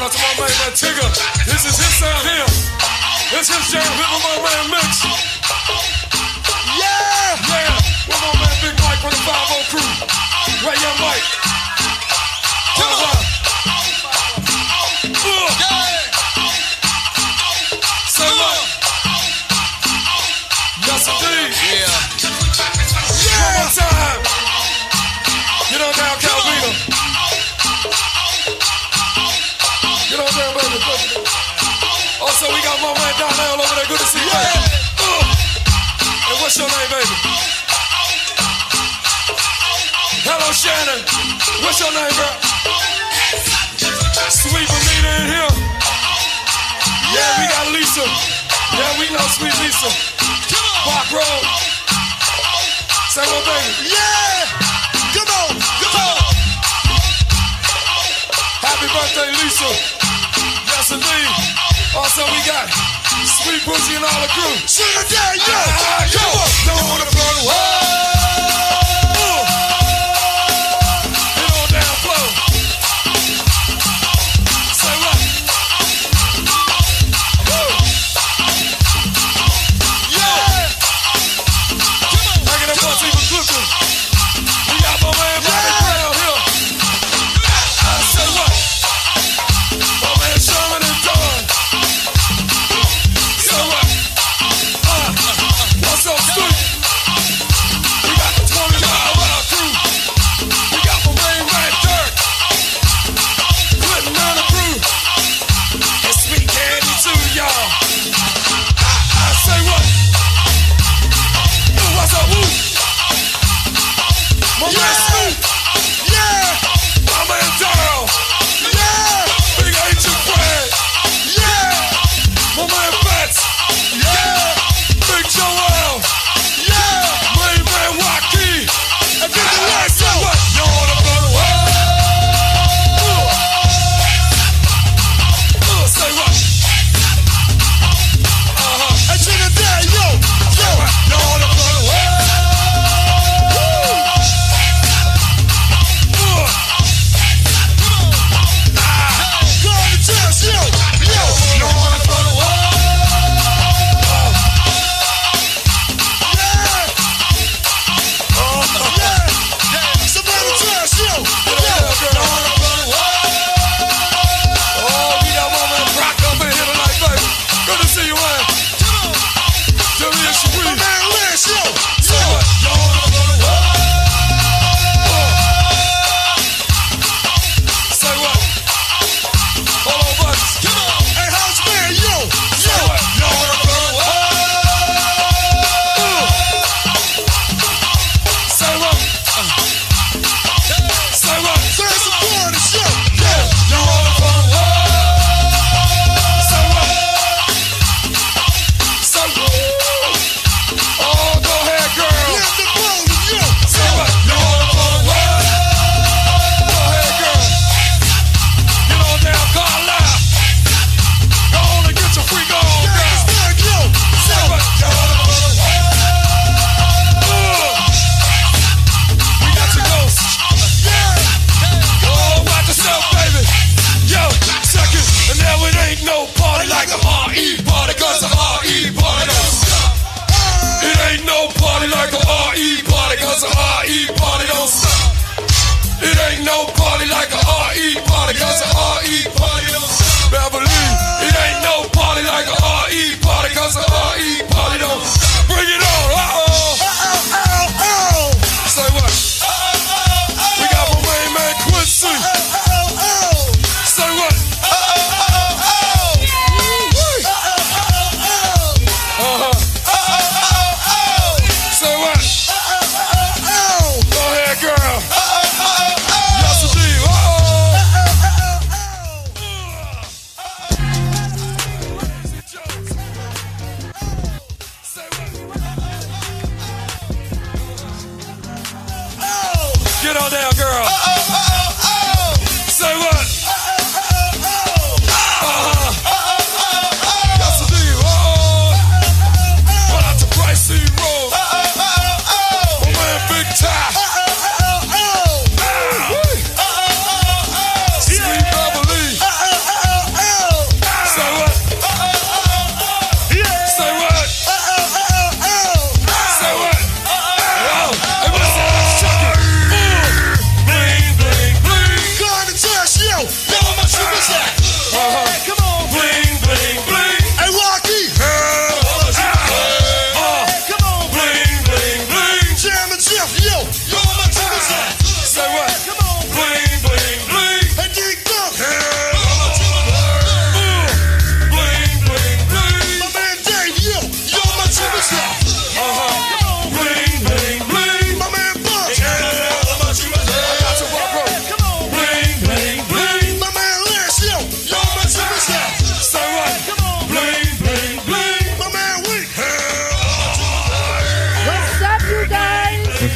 out to my man Tigger. This is his sound here. This is jam with my man Mix. Yeah! Yeah! With my man Big Mike from the 5-0 crew. Right, young Mike. Come on. Say what? Yes, indeed. Yeah. One more time. Get on down, Calvino. Get on down, baby. Also, we got my man Donnell over there. Good to see you, baby. And what's your name, baby? Hello, Shannon. What's your name, girl? Sweet Bonita in here. Yeah, we got Lisa. Yeah, we know Sweet Lisa. Park Road. Say what, baby? Yeah! Come on! Come on! Happy birthday, Lisa. Yes, indeed. Also, we got Sweet Pussy and all the crew. Sugar Daddy, yeah! Come on! Don't wanna blow the world. Get on down, flow. Say what? Woo! Yeah! Bringing them ones even quicker. We got my man Bobby Brown here. Say what? My man Sherman and Dawn. Say what? What's up, Stu? We got the 20-mile crew. We got my man Dirk. Clinton and the crew. And Sweet Candy too, y'all. I say what? What's up, woo? My man Snoop. Yeah. My man Darryl. Yeah. Big Agent Fred. Yeah. My man Bats. Yeah. Big Joel. Yeah. My man Waukee. And Big Alexa. What? You wanna blow the world? Say what? And to the day, yo. Yo. You wanna blow the world? Go on the chest, yo. Yo. You wanna blow the world? Yeah. Yeah. Somebody chest, yo. Yo. You wanna blow the world? Oh, we got one man Brock up in here tonight, baby. Good to see you, man. Julius Sweet. My man Liz, yo. Say what? You wanna blow the world? Say what? Hold on, buddies. Come on. Hey, house man, yo. Say what? You wanna blow the world? Say what? Say what? Say support the show. Yeah. You wanna blow the world? Say what? Say what? Oh, go ahead, girl. Yeah, the bowling, yo. Say what? You wanna blow the world? Go ahead, girl. Get on down, call loud. Go on and get your freak on, girl. Yo. Say what? You wanna blow the world? We got your ghost. Yeah. Oh, watch yourself, baby. Yo, second, and now it ain't no party like a RE party, cause a RE party don't stop. It ain't no party like a RE party, cause a RE party don't stop. It ain't no party like a RE party, cause a RE party don't stop. Beverly, it ain't no party like a RE party, cause a RE party don't stop. Bring it on, Say what? We got my main man Quincy. Say what? Say what? Go ahead, girl. Yes, indeed. Say what? Get on down, girl. Say what? Yes, indeed. Run out to Pricey Road. My man Big Ty. Sweet Beverly.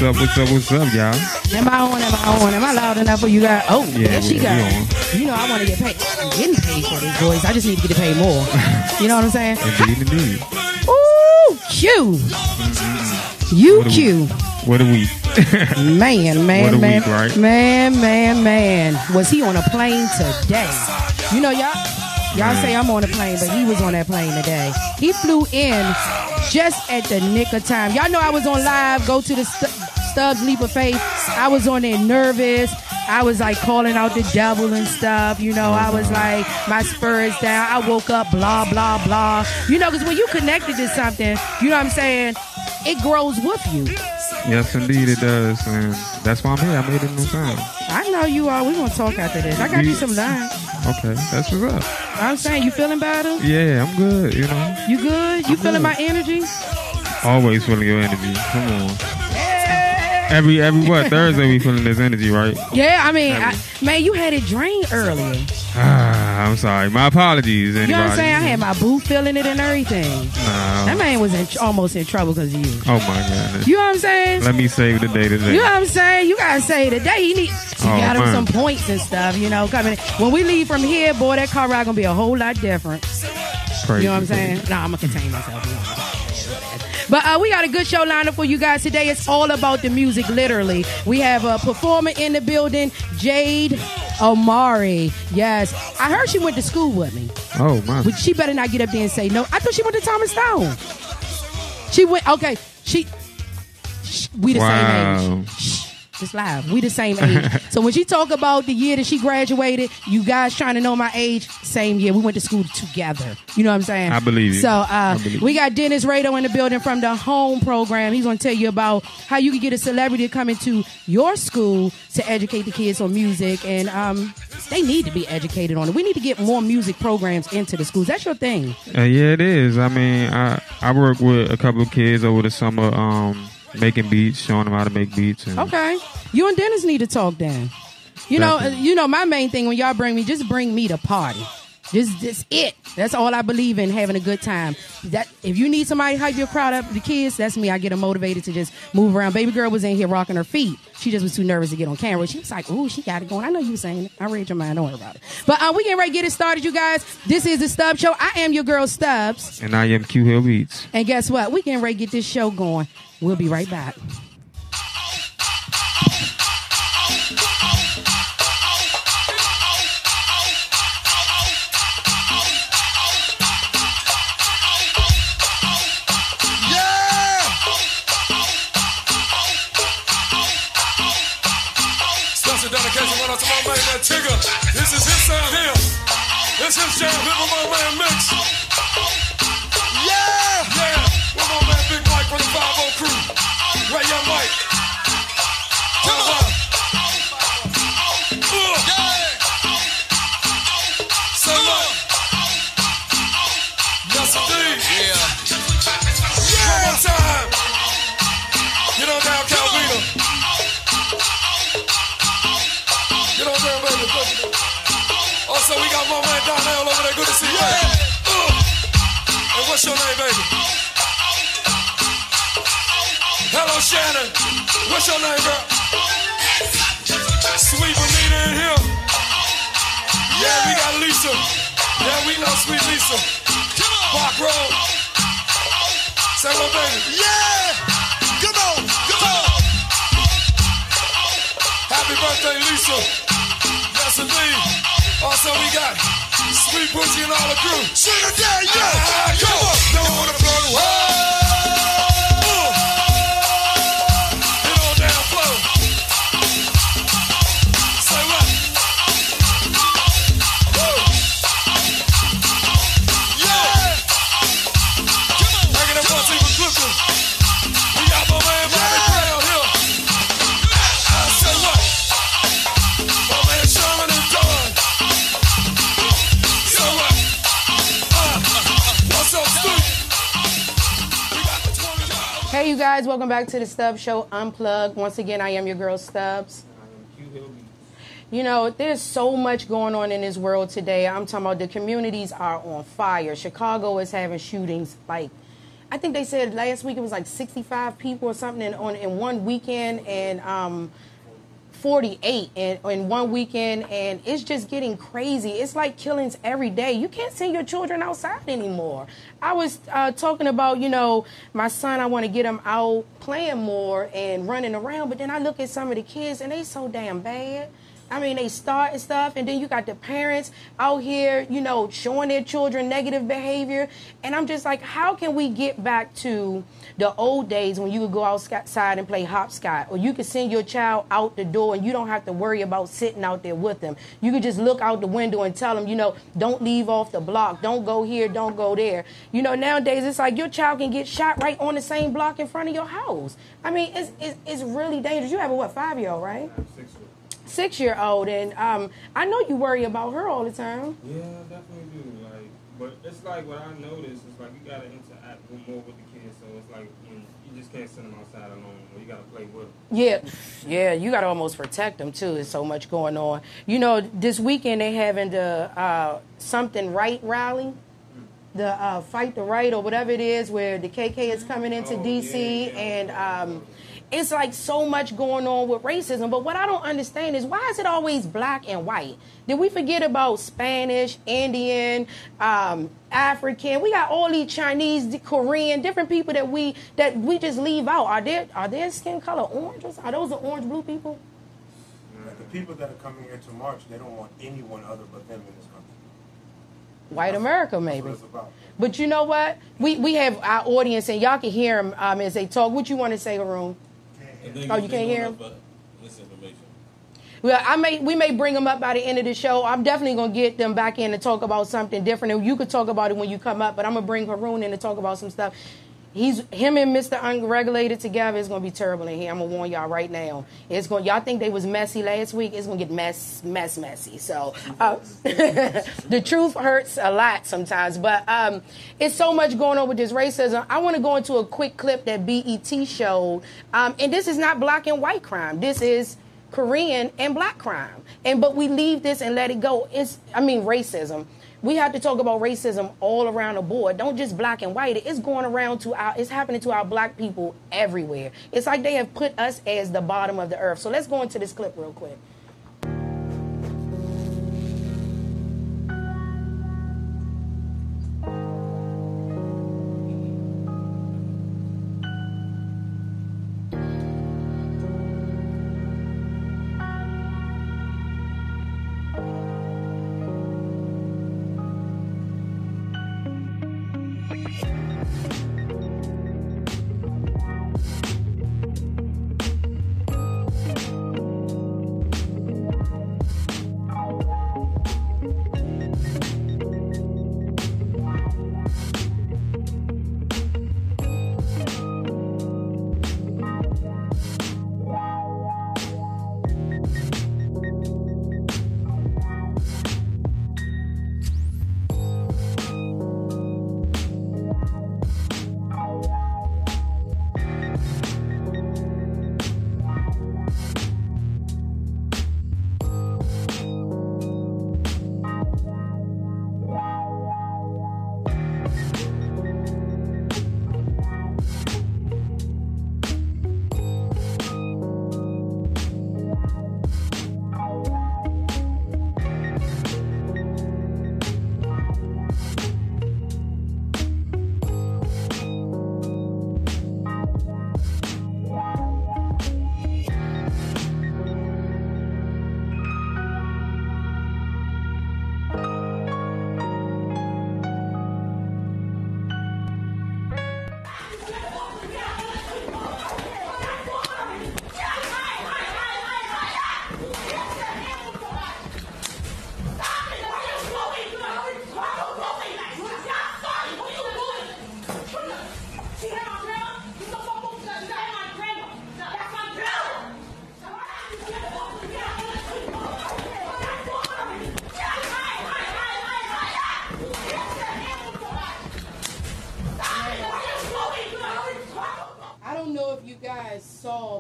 What's up, y'all? Am I on? Am I loud enough for you guys? Oh, yeah, there she goes. You know, I want to get paid. I'm getting paid for this voice. I just need to get paid more. You know what I'm saying? Indeed. Ooh, Q. You Q. What a week. Man. Week, right? Man. Was he on a plane today? You know, y'all say I'm on a plane, but he was on that plane today. He flew in just at the nick of time. Y'all know I was on live, go to the Stubbs Leap of Faith. I was on there nervous. I was like calling out the devil and stuff. You know, I was like, my spirits down. I woke up, blah, blah, blah. You know, because when you connected to something, you know what I'm saying, it grows with you. Yes, indeed it does. And that's why I'm here. I made it in time. I know you are. We're going to talk after this. I got you some lines. Okay, that's what's up. I'm saying, you feeling better? Yeah, I'm good, you know. You good? You feeling my energy? Always feeling your energy. Come on. Every what? Thursday we feeling this energy, right? Yeah, I mean, man, you had it drained earlier. I'm sorry. My apologies, anybody. You know what I'm saying? I had my boo feeling it and everything. That man was almost in trouble because of you. Oh, my goodness. You know what I'm saying? Let me save the day today. You know what I'm saying? You got to save the day. You got him some points and stuff, you know, coming. When we leave from here, boy, that car ride going to be a whole lot different. Crazy, you know what I'm saying? Nah, I'm going to contain myself. But we got a good show lined up for you guys today. It's all about the music, literally. We have a performer in the building, Jade Omari. Yes. I heard she went to school with me. Oh, my. But she better not get up there and say no. I thought she went to Thomas Stone. She went, okay. We the same age. It's live. We the same age. So when she talk about the year that she graduated, you guys trying to know my age, same year. We went to school together. You know what I'm saying? I believe you. So we got Dennis Rado in the building from the Home program. He's going to tell you about how you can get a celebrity to come into your school to educate the kids on music. And they need to be educated on it. We need to get more music programs into the schools. That's your thing. Yeah, it is. I mean, I work with a couple of kids over the summer making beats, showing them how to make beats. And okay. You and Dennis need to talk then. You know, my main thing when y'all bring me, just bring me to party. Just it. That's all I believe in, having a good time. That if you need somebody to hype your crowd up, the kids, that's me. I get them motivated to just move around. Baby girl was in here rocking her feet. She just was too nervous to get on camera. She was like, ooh, she got it going. I know you were saying it. I read your mind. Don't worry about it. But we getting ready to get it started, you guys. This is the Stubbs Show. I am your girl, Stubbs. And I am Q Hill Beats. And guess what? We getting ready to get this show going. We'll be right back. Tigger, this is his sound here. This is his jam here with my man Mix. Yeah! With my man Big Mike from the 5-0 crew. Right, young Mike. Come on. So what? Yes, indeed. One more time. Get on down, Calvino. Also, we got my man Donnell over there. Good to see you. And what's your name, baby? Hello, Shannon. What's your name, girl? Sweet Bonita in here. Yeah, we got Lisa. Yeah, we know Sweet Lisa. Park Road. Say what, baby? Yeah! Come on! Happy birthday, Lisa. Yes, indeed. Also, we got Sweet Booty and all the crew. Sing it down, yeah! Come on! Don't wanna blow the world. Get on down, flow. Say what? Woo! Yeah! Come on! Back it up once even quicker. We got my man Bobby Brown here. Say what? My man Sherman and Dawn. Hey, you guys, welcome back to the Stubbs Show, Unplugged. Once again, I am your girl, Stubbs. You know, there's so much going on in this world today. I'm talking about the communities are on fire. Chicago is having shootings like I think they said last week it was like 65 people or something in one weekend, and 48 in one weekend, and it's just getting crazy. It's like killings every day. You can't send your children outside anymore. I was talking about, my son, I want to get him out playing more and running around, but then I look at some of the kids, and they so damn bad. I mean, they start and stuff, and then you got the parents out here, showing their children negative behavior. And I'm just like, how can we get back to the old days when you would go outside and play hopscotch, or you could send your child out the door and you don't have to worry about sitting out there with them. You could just look out the window and tell them, don't leave off the block, don't go here, don't go there. Nowadays it's like your child can get shot right on the same block in front of your house. I mean, it's really dangerous. You have a 5-year-old, right? 6-year-old, and I know you worry about her all the time. Yeah, I definitely do. But it's like what I noticed is like you gotta interact more with the kids, so it's like you just can't send them outside alone. You gotta play with them. Yeah, you gotta almost protect them too. There's so much going on. This weekend they having the Something Right rally, the Fight the Right or whatever it is, where the KK is coming into DC, and it's like so much going on with racism. But what I don't understand is, why is it always black and white? Did we forget about Spanish, Indian, African? We got all these Chinese, Korean, different people that we just leave out. Are their skin color orange? Are those the orange blue people? The people that are coming here to march, they don't want anyone other but them in this country. White America, maybe. That's what it's about. But you know what? We have our audience, and y'all can hear them as they talk. What you want to say, Haroon? Oh, you can't hear him? Misinformation. Well, we may bring them up by the end of the show. I'm definitely going to get them back in to talk about something different. And you could talk about it when you come up, but I'm going to bring Haroon in to talk about some stuff. Him and Mr. Unregulated together is going to be terrible in here. I'm going to warn y'all right now. Y'all think they was messy last week. It's going to get messy. So the truth hurts a lot sometimes. But it's so much going on with this racism. I want to go into a quick clip that BET showed. And this is not black and white crime. This is Korean and black crime. But we leave this and let it go. Racism. We have to talk about racism all around the board. Don't just black and white. It's going around it's happening to our black people everywhere. It's like they have put us as the bottom of the earth. So let's go into this clip real quick.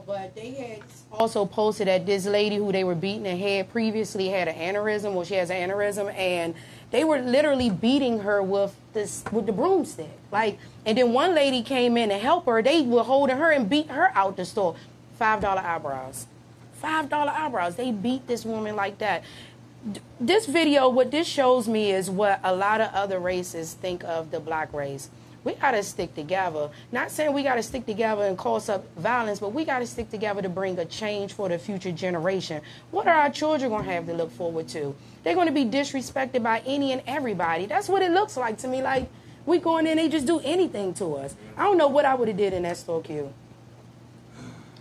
But they had also posted that this lady who they were beating and had previously had an aneurysm, well, she has an aneurysm, and They were literally beating her with the broomstick. Like, and then one lady came in to help her. They were holding her and beat her out the store. $5 eyebrows. $5 eyebrows. They beat this woman like that. This video, what this shows me is what a lot of other races think of the black race. We got to stick together. Not saying we got to stick together and cause up violence, but we got to stick together to bring a change for the future generation. What are our children going to have to look forward to? They're going to be disrespected by any and everybody. That's what it looks like to me. Like, we go in there and they just do anything to us. I don't know what I would have did in that store queue.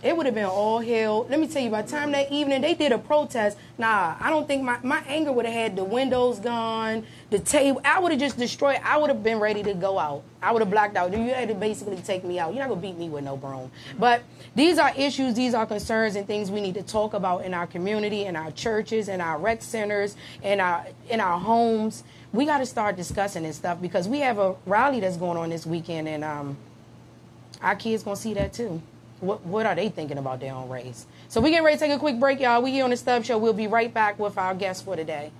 It would have been all hell. Let me tell you, by the time that evening, they did a protest. Nah, I don't think my anger would have had the windows gone, the table. I would have just destroyed. I would have been ready to go out. I would have blacked out. You had to basically take me out. You're not going to beat me with no broom. But these are issues, these are concerns and things we need to talk about in our community, in our churches, in our rec centers, in our homes. We got to start discussing this stuff because we have a rally that's going on this weekend, and our kids going to see that too. What are they thinking about their own race? So we getting ready to take a quick break, y'all. We here on the Stubbs Show. We'll be right back with our guest for today.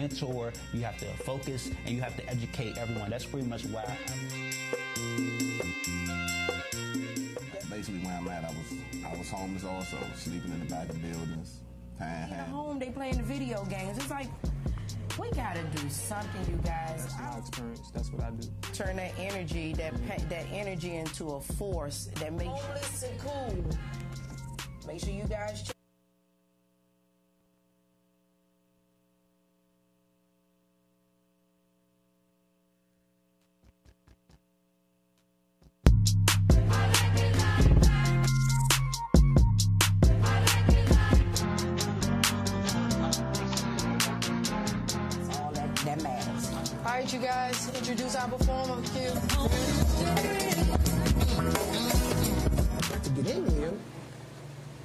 mentor, you have to focus, and you have to educate everyone. That's pretty much why. Basically, where I'm at, I was homeless also, sleeping in the back of buildings. At home, they playing the video games. It's like, we gotta do something, you guys. That's my experience. That's what I do. Turn that energy, that energy into a force that makes you listen cool. Make sure you guys check. All right, you guys, introduce our performer. To get in here,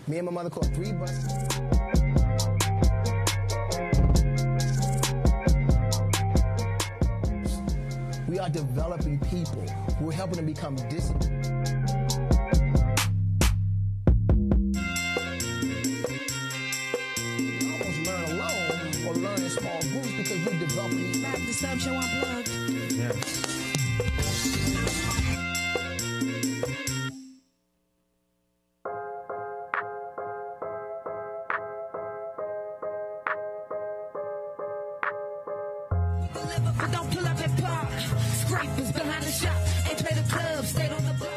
me and my mother caught 3 buses. We are developing people. We're helping them become disciplined. You almost learn alone or learn in small groups because you're developing. Back to Stubbs Show Unplugged. Yeah. Don't pull up and pop. Scrapers behind the shop. Ain't play the club, stayed on the block.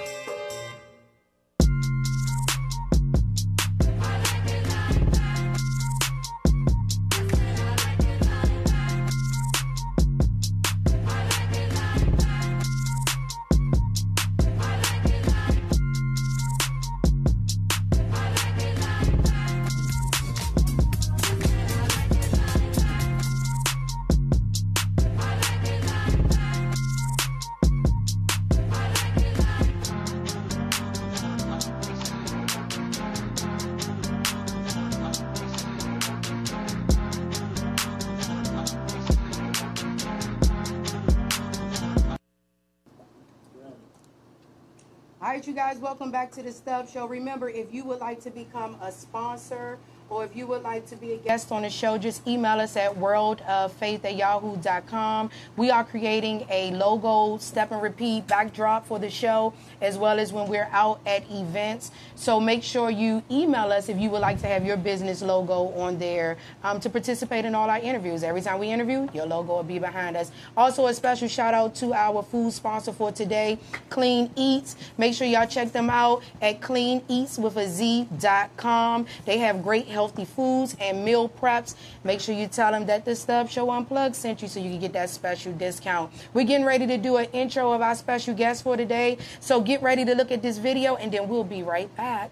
All right, you guys, welcome back to the Stubbs Show. Remember, if you would like to become a sponsor or if you would like to be a guest on the show, just email us at worldoffaith@yahoo.com. We are creating a logo, step and repeat backdrop for the show, as well as when we're out at events. So make sure you email us if you would like to have your business logo on there to participate in all our interviews. Every time we interview, your logo will be behind us. Also, a special shout out to our food sponsor for today, Clean Eats. Make sure y'all check them out at cleaneatswithaz.com. They have great healthy foods and meal preps. Make sure you tell them that the Stubbs Show Unplugged sent you so you can get that special discount. We're getting ready to do an intro of our special guest for today. So get ready to look at this video, and then we'll be right back.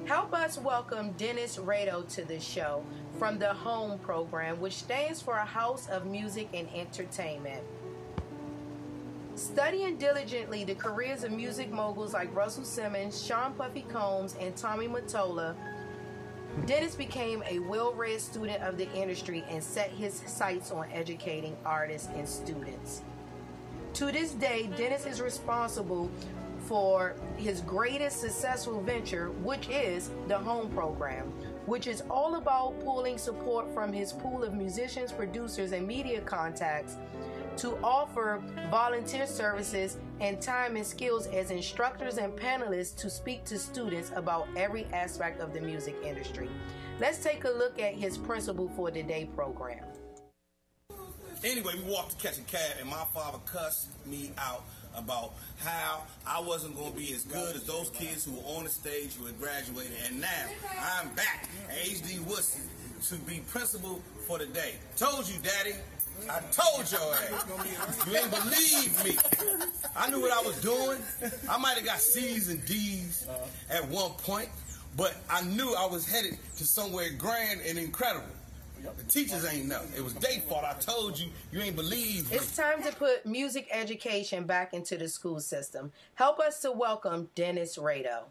Help us welcome Dennis Rado to the show from the HOME program, which stands for a House of Music and Entertainment. Studying diligently the careers of music moguls like Russell Simmons, Sean Puffy Combs, and Tommy Mottola, Dennis became a well-read student of the industry and set his sights on educating artists and students. To this day, Dennis is responsible for his greatest successful venture, which is the HOME program, which is all about pulling support from his pool of musicians, producers, and media contacts to offer volunteer services and time and skills as instructors and panelists to speak to students about every aspect of the music industry. Let's take a look at his principle for today program. Anyway, we walked to catch a cab, and my father cussed me out about how I wasn't going to be as good as those kids who were on the stage who had graduated. And now I'm back at H.D. Woodson to be principal for the day. Told you, Daddy. I told your ass. You ain't believe me. I knew what I was doing. I might have got C's and D's at one point, but I knew I was headed to somewhere grand and incredible. The teachers ain't know. It was their fault. I told you, you ain't believe me. It's time to put music education back into the school system. Help us to welcome Dennis Rado.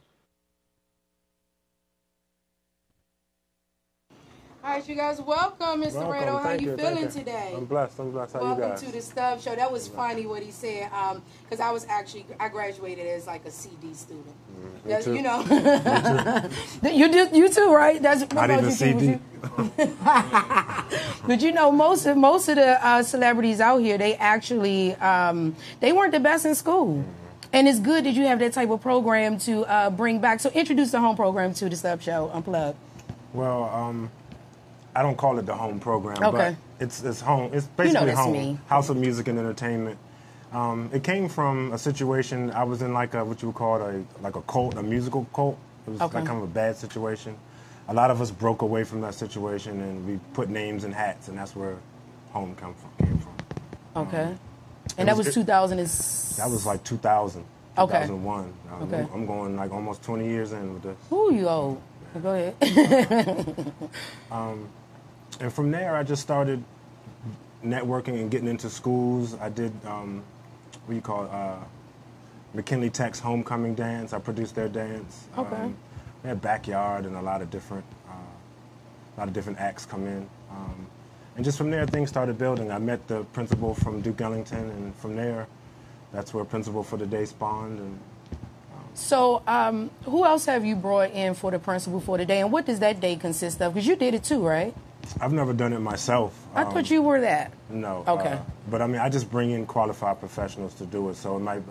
All right, you guys, welcome, Mr. Rado. How you feeling today? I'm blessed. How you guys? Welcome to the Stubbs Show. That was funny what he said, because I graduated as like a CD student. Me too. You know, you too, right? That's not even CD. But you know, most of the celebrities out here, they actually they weren't the best in school. And it's good that you have that type of program to bring back. So introduce the HOME program to the Stubbs Show Unplugged. Well, I don't call it the HOME program, okay. But it's home. It's basically HOME, me. House of Music and Entertainment. It came from a situation. I was in like what you would call a cult, a musical cult. It was like kind of a bad situation. A lot of us broke away from that situation, and we put names in hats, and that's where HOME came from. Okay. And that was 2000. That was like 2000, 2001. Okay. I'm going like almost 20 years in with this. Ooh, you old. Go ahead. And from there, I just started networking and getting into schools. I did, McKinley Tech's homecoming dance. I produced their dance. Okay. They had backyard and a lot of different acts come in. And just from there, things started building. I met the principal from Duke Ellington, and from there, that's where Principal for the Day spawned. And so, who else have you brought in for the Principal for the Day, and what does that day consist of? Because you did it too, right? I've never done it myself. I thought you were that. No. Okay. But I mean, I just bring in qualified professionals to do it. So it might,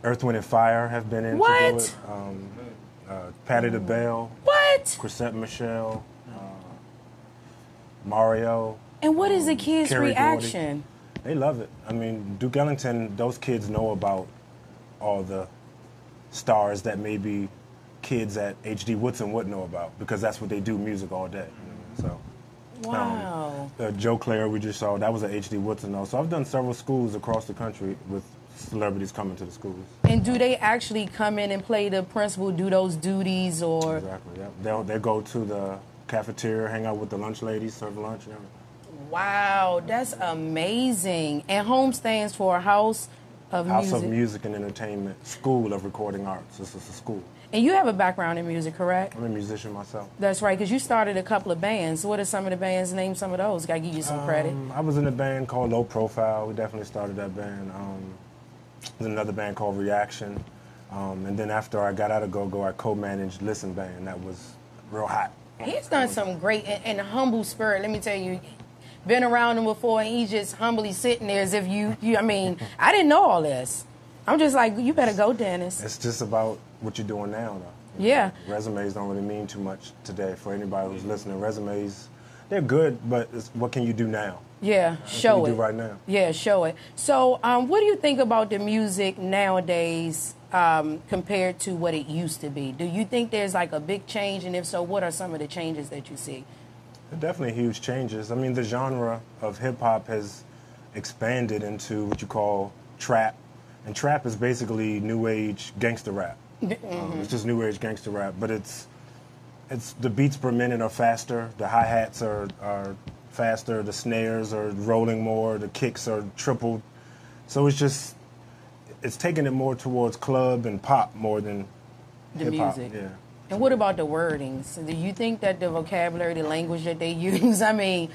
Earth, Wind, and Fire have been in to do it. Patti LaBelle. What? Chrisette Michelle. Mario. And what is the kids' Kerry reaction? Gordy. They love it. I mean, Duke Ellington, those kids know about all the stars that maybe kids at H.D. Woodson wouldn't know about, because that's what they do, music all day. You know, so, wow. Joe Clare, we just saw, that was at H.D. Woodson though. So I've done several schools across the country with celebrities coming to the schools. And do they actually come in and play the principal, do those duties, or? Exactly, yeah. They'll go to the cafeteria, hang out with the lunch ladies, serve lunch and everything. Wow, that's amazing. And HOME stands for House of Music and Entertainment, School of Recording Arts. This is a school. And you have a background in music, correct? I'm a musician myself. That's right, because you started a couple of bands. What are some of the bands? Name some of those. Got to give you some credit. I was in a band called Low Profile. We definitely started that band. There's another band called Reaction. And then after I got out of Go-Go, I co-managed Listen Band. That was real hot. He's done some great and humble spirit. Let me tell you, been around him before, and he's just humbly sitting there as if I mean, I didn't know all this. I'm just like, you better go, Dennis. It's just about what you're doing now, though. Yeah. Resumes don't really mean too much today for anybody who's listening. Resumes, they're good, but what can you do now? Yeah, show what can it. you do right now? Yeah, show it. So, what do you think about the music nowadays compared to what it used to be? Do you think there's like a big change, and if so, what are some of the changes that you see? Definitely huge changes. I mean, the genre of hip-hop has expanded into what you call trap. And trap is basically new age gangster rap. It's just new age gangster rap, but it's the beats per minute are faster, the hi-hats are faster, the snares are rolling more, the kicks are tripled. So it's taking it more towards club and pop more than the hip-hop. music. Yeah. And what about the wordings? Do you think that the vocabulary, the language that they use, I mean,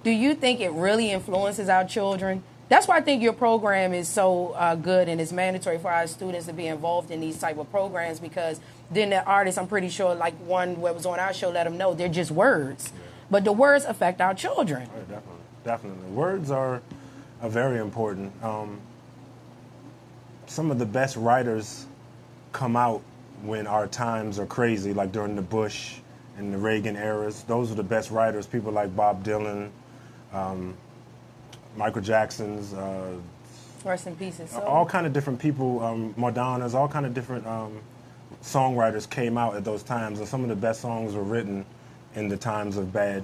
do you think it really influences our children? That's why I think your program is so good, and it's mandatory for our students to be involved in these type of programs, because then the artists, I'm pretty sure, like one that was on our show, let them know they're just words. Yeah. But the words affect our children. Oh, definitely. Words are very important. Some of the best writers come out when our times are crazy, like during the Bush and the Reagan eras. Those are the best writers, people like Bob Dylan, Michael Jackson's, rest in peace. All kind of different people, Madonna's, all kind of different songwriters came out at those times, and some of the best songs were written in the times of bad,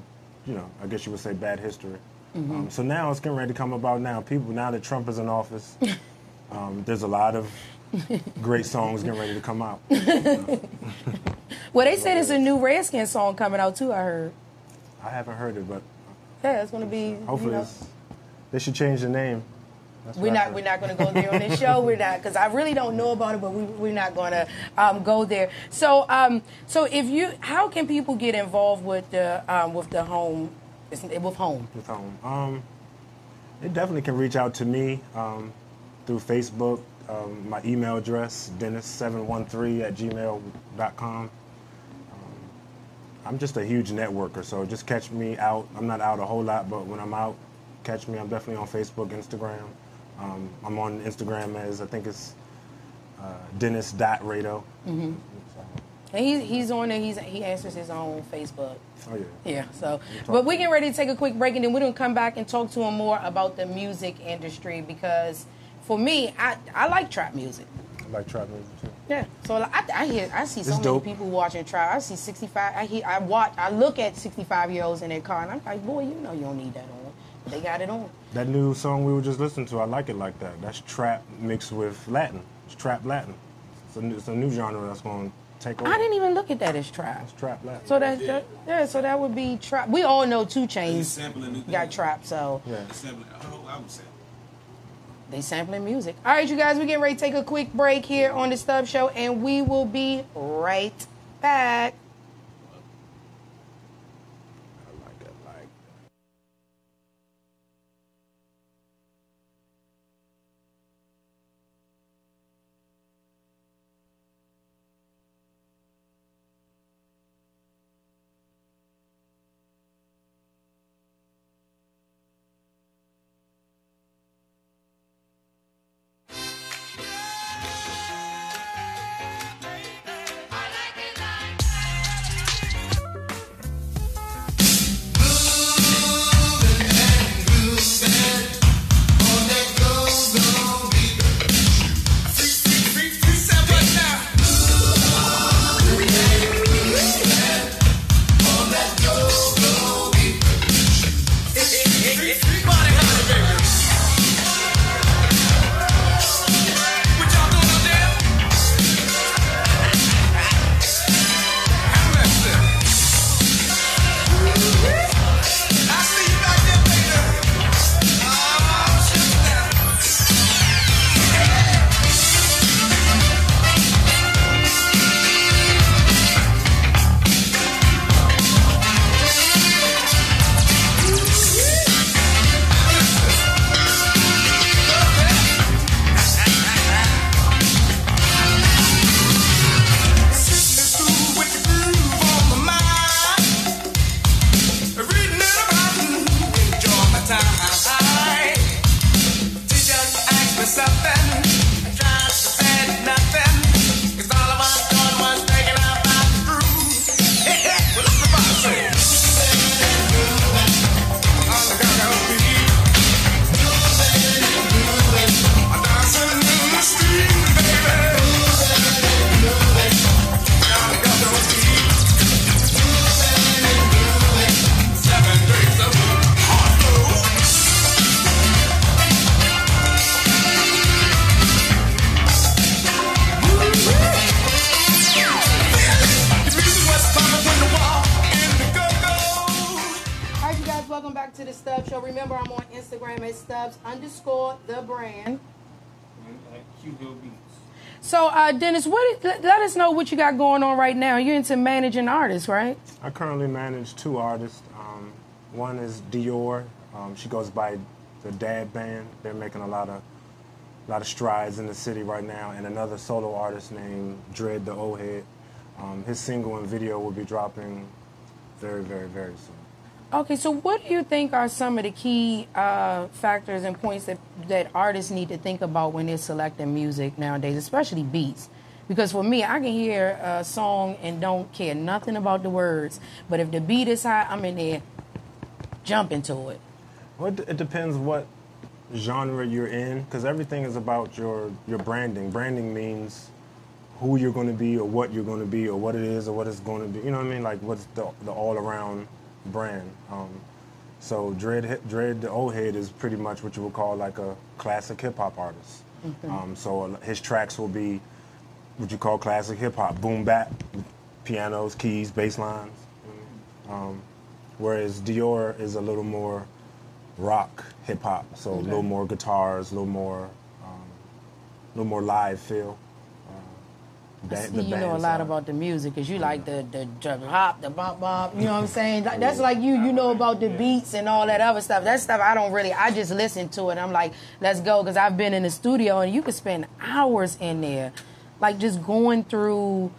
I guess you would say bad history. Mm-hmm. So now it's getting ready to come about now. Now that Trump is in office, there's a lot of great songs getting ready to come out. Well, they said it's a new Redskin song coming out too, I heard. I haven't heard it, but yeah, it's going to be, hopefully they should change the name. We're not going to go there on this show. We're not, because I really don't know about it, but we're not going to go there. So how can people get involved with the home? With home. They definitely can reach out to me through Facebook. My email address, dennis713@gmail.com. I'm just a huge networker, so just catch me out. I'm not out a whole lot, but when I'm out, catch me. I'm definitely on Facebook, Instagram. I'm on Instagram as, I think it's Dennis.Rado. Mm-hmm. And he's on there. He answers his own Facebook. Oh, yeah. Yeah, so. But we're getting ready to take a quick break, and then we're going to come back and talk to him more about the music industry, because for me, I like trap music. I like trap music, too. Yeah. So I see so many people watching trap. I see 65. I look at 65-year-olds in their car, and I'm like, boy, you know you don't need that on. But they got it on. That new song we were just listening to, I like it like that. That's trap mixed with Latin. It's trap Latin. It's a new genre that's going to take over. I didn't even look at that as trap. It's trap Latin. So so that would be trap. We all know 2 Chainz got trap, so. Yeah. I would say. They sampling music. All right, you guys, we're getting ready to take a quick break here on the Stubbs Show, and we will be right back. remember, I'm on Instagram at Stubbs_the brand. And at Q Hill Beats. So, Dennis, let us know what you got going on right now. You're into managing artists, right? I currently manage 2 artists. One is Dior. She goes by the Dad Band. They're making a lot of strides in the city right now. And another solo artist named Dread the Old Head. His single and video will be dropping very, very, very soon. Okay, so what do you think are some of the key factors and points that artists need to think about when they're selecting music nowadays, especially beats? Because for me, I can hear a song and don't care nothing about the words, but if the beat is hot, I'm in there jumping to it. Well, it depends what genre you're in, because everything is about your branding. Branding means who you're going to be or what you're going to be or what it is or what it's going to be. You know what I mean? Like what's the all-around brand. So Dread the Old Head is pretty much what you would call like a classic hip-hop artist. Mm-hmm. So his tracks will be what you call classic hip-hop, boom bap, pianos, keys, bass lines. Whereas Dior is a little more rock hip-hop, so a little more guitars, a little more live feel. You know a lot about the music, because you like the hop, the bop bop, you know what I'm saying? That's like you know about the beats and all that other stuff. That stuff I just listen to it. I'm like, let's go, because I've been in the studio and you could spend hours in there, like just going through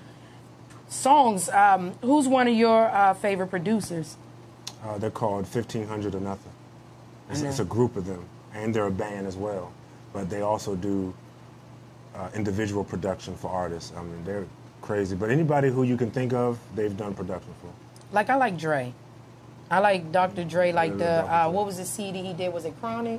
songs. Who's one of your favorite producers? They're called 1500 or Nothing. It's a group of them, and they're a band as well, but they also do individual production for artists. I mean, they're crazy. But anybody who you can think of, they've done production for. Like, I like Dre. I like Dr. Dre, like what was the CD he did? Was it Chronic?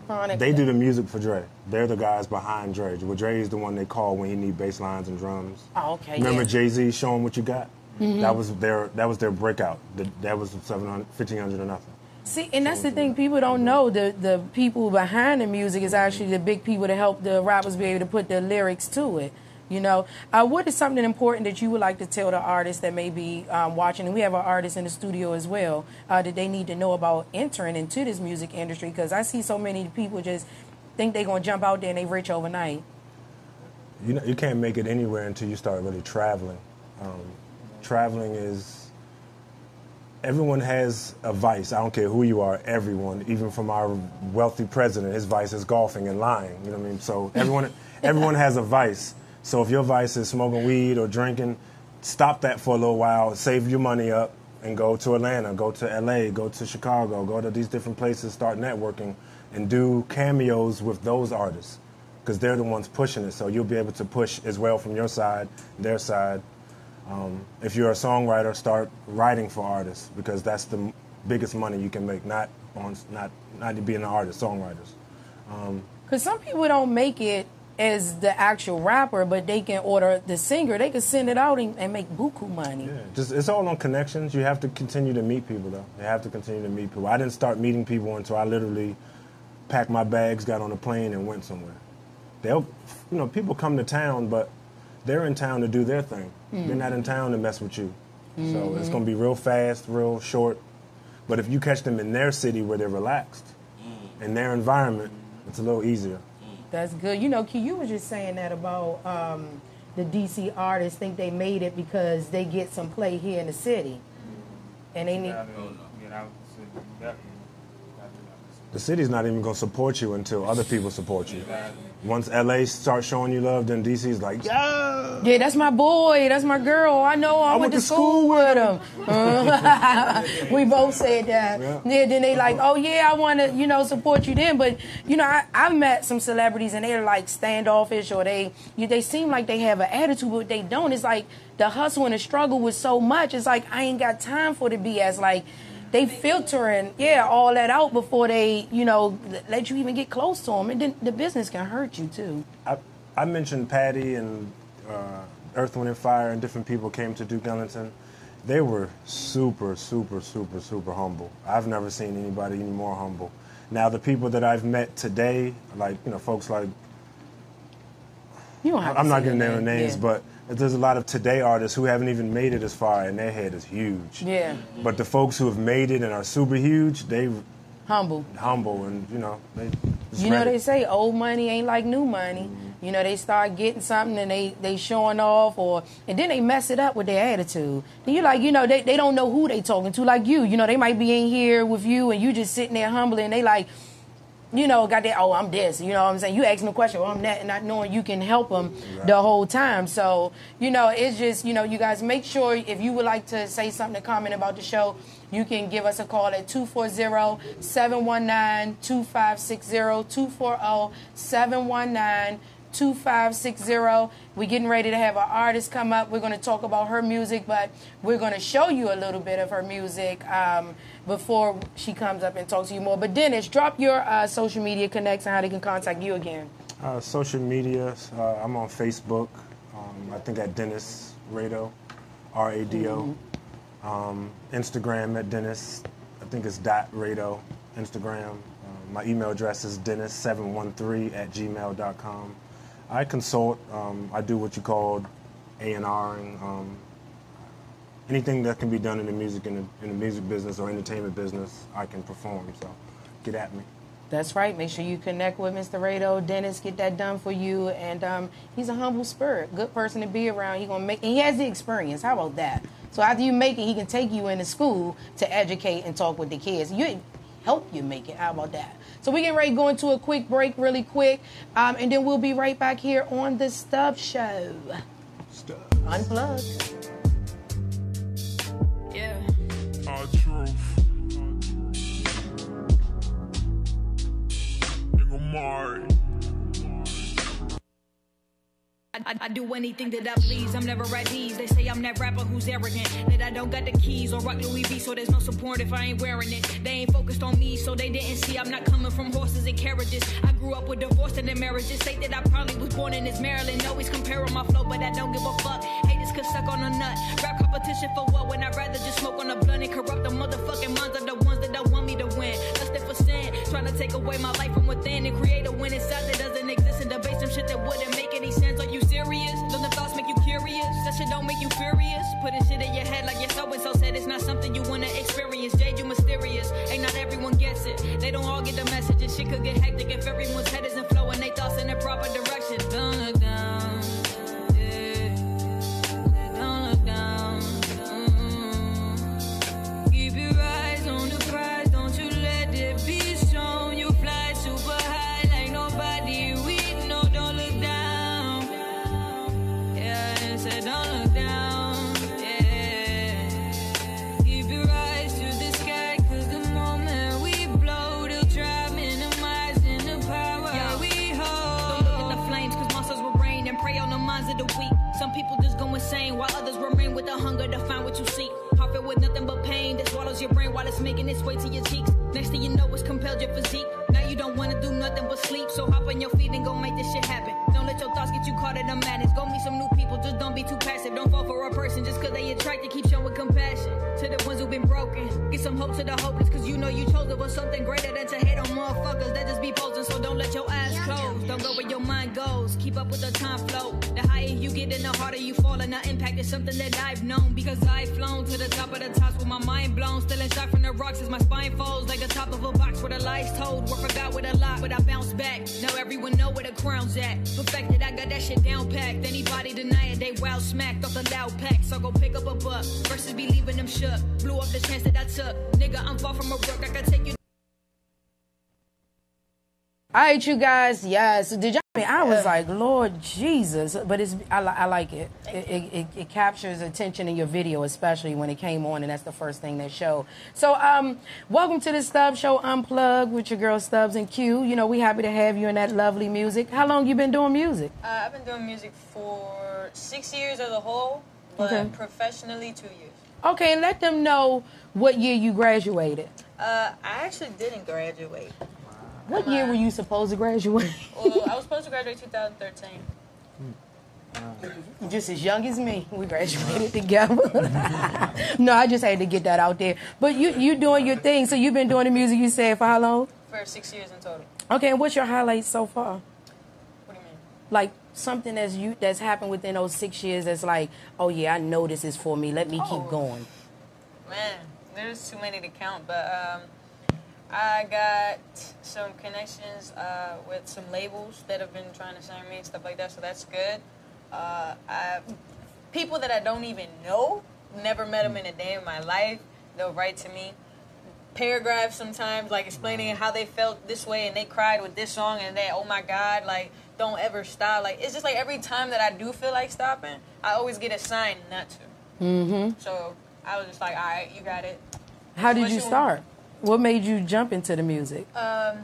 Chronic. They do the music for Dre. They're the guys behind Dre. Well, Dre is the one they call when he need bass lines and drums. Oh, okay. Remember Jay-Z, Show 'Em What You Got? Mm-hmm. That was their breakout. That was 1500 or Nothing. See, and that's the thing, people don't know. The people behind the music is actually the big people that help the rappers be able to put the lyrics to it, you know. What is something important that you would like to tell the artists that may be watching, and we have our artists in the studio as well, that they need to know about entering into this music industry? Because I see so many people just think they're going to jump out there and they rich overnight. You know, you can't make it anywhere until you start really traveling. Traveling is... Everyone has a vice. I don't care who you are, everyone, even from our wealthy president, his vice is golfing and lying. You know what I mean? So everyone has a vice. So if your vice is smoking weed or drinking, stop that for a little while, save your money up, and go to Atlanta, go to LA, go to Chicago, go to these different places, start networking, and do cameos with those artists, because they're the ones pushing it. So you'll be able to push as well from your side, their side. If you're a songwriter, start writing for artists, because that's the biggest money you can make, not being an artist, songwriters. Because some people don't make it as the actual rapper, but they can order the singer. They can send it out and make buku money. Yeah, it's all on connections. You have to continue to meet people, though. You have to continue to meet people. I didn't start meeting people until I literally packed my bags, got on a plane, and went somewhere. People come to town, but they're in town to do their thing. They're not in town to mess with you. So it's going to be real fast, real short. But if you catch them in their city where they're relaxed, in their environment, it's a little easier. That's good. You know, Key, you were just saying that about the D.C. artists think they made it because they get some play here in the city. And they need... The city's not even going to support you until other people support you. Once L.A. starts showing you love, then D.C.'s like, yeah! Yeah, that's my boy. That's my girl. I know. I went to school with him. We both said that. Yeah, then they like, oh, yeah, I want to, support you then. But, I've met some celebrities, and they're, like, standoffish, or they seem like they have an attitude, but they don't. It's like the hustle and the struggle was so much. It's like I ain't got time for the BS. Like, they filtering, all that out before they, let you even get close to them. And then the business can hurt you, too. I mentioned Patty and Earth, Wind, and Fire, and different people came to Duke Ellington. They were super, super, super, super humble. I've never seen anybody any more humble. Now, the people that I've met today, like, folks like... You don't have to I'm not going to name their names, but there's a lot of today artists who haven't even made it as far, and their head is huge. Yeah. But the folks who have made it and are super huge, they Humble. Humble, and they say old money ain't like new money. They start getting something and they showing off, and then they mess it up with their attitude. Then you like, they don't know who they talking to. Like you, they might be in here with you and you just sitting there humbly, and they like, got that, oh, I'm this. You know what I'm saying? You asking a question, oh, I'm that, and not knowing you can help them the whole time. So, it's just, you guys make sure if you would like to say something to comment about the show, you can give us a call at 240-719-2560, 240-719-2560. We're getting ready to have an artist come up. We're going to talk about her music, but we're going to show you a little bit of her music before she comes up and talks to you more. But Dennis, drop your social media connects and how they can contact you again. Social media, I'm on Facebook. I think at Dennis Rado, R-A-D-O. Instagram at Dennis, I think it's .Rado, Instagram. My email address is dennis713@gmail.com. I consult. I do what you call A&R, and anything that can be done in the music business or entertainment business, I can perform. So, get at me. That's right. Make sure you connect with Mr. Rado. Dennis, get that done for you. And he's a humble spirit, good person to be around. And he has the experience. How about that? So after you make it, he can take you into school to educate and talk with the kids. You help you make it. How about that? So we get ready to go into a quick break really quick, and then we'll be right back here on the Stubbs Show. Stubbs. Unplugged. Yeah. Our truth. Ingomari. I do anything that I please. I'm never at ease. They say I'm that rapper who's arrogant, that I don't got the keys or rock Louis V, so there's no support if I ain't wearing it. They ain't focused on me, so they didn't see I'm not coming from horses and carriages. I grew up with divorce and marriages. Say that I probably was born in this Maryland. Always comparing my flow, but I don't give a fuck. Haters could suck on a nut. Rap competition for what when I'd rather just smoke on a blunt and corrupt the motherfucking minds of the ones that don't want me to win. Lusting for sin, trying to take away my life from within and create a win inside that doesn't exist and debate some shit that wouldn't make any sense. Are you serious? Don't the thoughts make you curious? That shit don't make you furious? Putting shit in your head like your so-and-so said it's not something you wanna experience. Jade, you mysterious. Ain't not everyone gets it. They don't all get the message. And shit could get hectic if everyone's head isn't flowing. They thoughts in the proper direction. Don't look down. Yeah. Don't look down. Keep your eyes on the prize. Don't you let it be shown. You fly super high like nobody we know. Don't look down. Yeah, I said don't look down. Yeah. Keep your eyes to the sky, cause the moment we blow, they'll try minimizing the power we hold. Don't look at the flames, cause monsters will reign and prey on the minds of the weak. Some people just go insane, while others remain with the hunger to find what you seek. Heart filled with nothing but pain that swallows your brain while it's making its way to your cheeks. Next thing you know, it's compelled your physique. Now you don't wanna do nothing but sleep, so hop on your feet and go make this shit happen. Don't let your thoughts get you caught in the madness. Go meet some new people, just don't be too passive. Don't fall for a person just cause they attracted. Keep showing compassion to the ones who've been broken. Get some hope to the hopeless, cause you know you chose it was something greater than to hate on motherfuckers that just be posing. So don't let your eyes close. Don't go where your mind goes. Keep up with the time flow. The higher you get and the harder you fall. And the impact is something that I've known, because I've flown to the top of the tops with my mind blown. Still in shock from the rocks as my spine folds like the top of a box where the lies told. Were forgot with a lot, but I bounce back. Now everyone know where the crown's at. Perfected, I got that shit down packed. Anybody deny it, they wild smacked off the loud pack. So go pick up a buck versus be leaving them shook. Blew up the chance that I took. Nigga, I'm far from a rook. I can take you. All right, you guys. Yes. Did y'all? I was like, Lord Jesus, but I like it. It captures attention in your video, especially when it came on, and that's the first thing they show. So, welcome to the Stubbs Show Unplugged with your girl Stubbs and Q. You know, we happy to have you in that lovely music. How long you been doing music? I've been doing music for 6 years as a whole, but professionally 2 years. Okay, and let them know what year you graduated. I actually didn't graduate. What year were you supposed to graduate? Well, I was supposed to graduate 2013. Just as young as me. We graduated together. No, I just had to get that out there. But you doing your thing. So you've been doing the music, you said, for how long? For 6 years in total. Okay, and what's your highlights so far? What do you mean? Like something that's happened within those 6 years that's like, oh yeah, I know this is for me. Let me keep going. Man, there's too many to count. But I got some connections with some labels that have been trying to sign me and stuff like that, so that's good. People that I don't even know, never met them in a day in my life, they'll write to me. Paragraphs sometimes, like explaining how they felt this way and they cried with this song and they, oh my God, like, don't ever stop. Like, it's just like every time that I do feel like stopping, I always get a sign not to. Mm-hmm. So I was just like, all right, you got it. How did you start? What made you jump into the music? I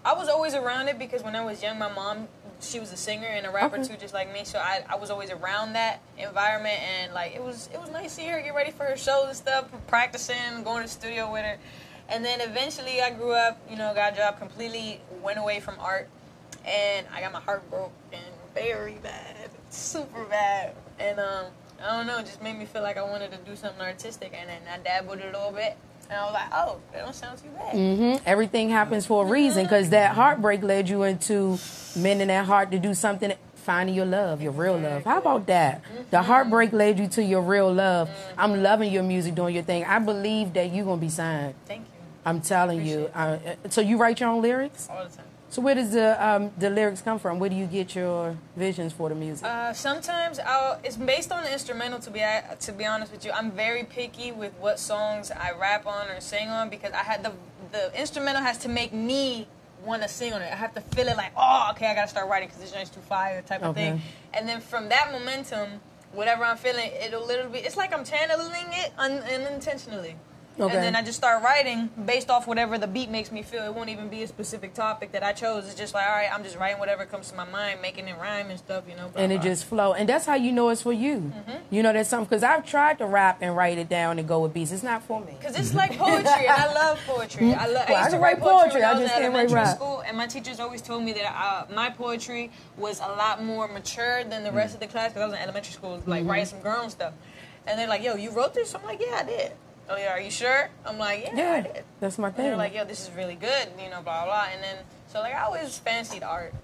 was always around it because when I was young, my mom, she was a singer and a rapper too, just like me. So I was always around that environment, and like it was nice to see her get ready for her shows and stuff, practicing, going to the studio with her. And then eventually I grew up, you know, got a job, completely went away from art, and I got my heart broken very bad, super bad. And I don't know, it just made me feel like I wanted to do something artistic, and then I dabbled a little bit. And I was like, oh, that don't sound too bad. Mm-hmm. Everything happens for a reason, because that heartbreak led you into mending that heart to do something, finding your love, your real love. How about that? The heartbreak led you to your real love. I'm loving your music, doing your thing. I believe that you're going to be signed. Thank you. I'm telling you. So you write your own lyrics? All the time. So where does the lyrics come from? Where do you get your visions for the music? Sometimes it's based on the instrumental. To be honest with you, I'm very picky with what songs I rap on or sing on, because I had the instrumental has to make me want to sing on it. I have to feel it like, oh, okay, I got to start writing because this is too fire type of thing. And then from that momentum, whatever I'm feeling, it'll literally be. It's like I'm channeling it unintentionally. Okay. And then I just start writing based off whatever the beat makes me feel. It won't even be a specific topic that I chose. It's just like, all right, I'm just writing whatever comes to my mind, making it rhyme and stuff, you know. Blah, and it just flow. And that's how you know it's for you. Mm-hmm. You know, that's something, because I've tried to rap and write it down and go with beats. It's not for me. Because it's like poetry, and I love poetry. Mm-hmm. I used to write poetry. I just can't write rap. School, and my teachers always told me that my poetry was a lot more mature than the rest of the class, because I was in elementary school, like writing some girl stuff. And they're like, yo, you wrote this? I'm like, yeah, I did. Oh, yeah, are you sure? I'm like, yeah, I did. That's my thing. And they're like, yo, this is really good, you know, blah, blah. And then, so, like, I always fancied art.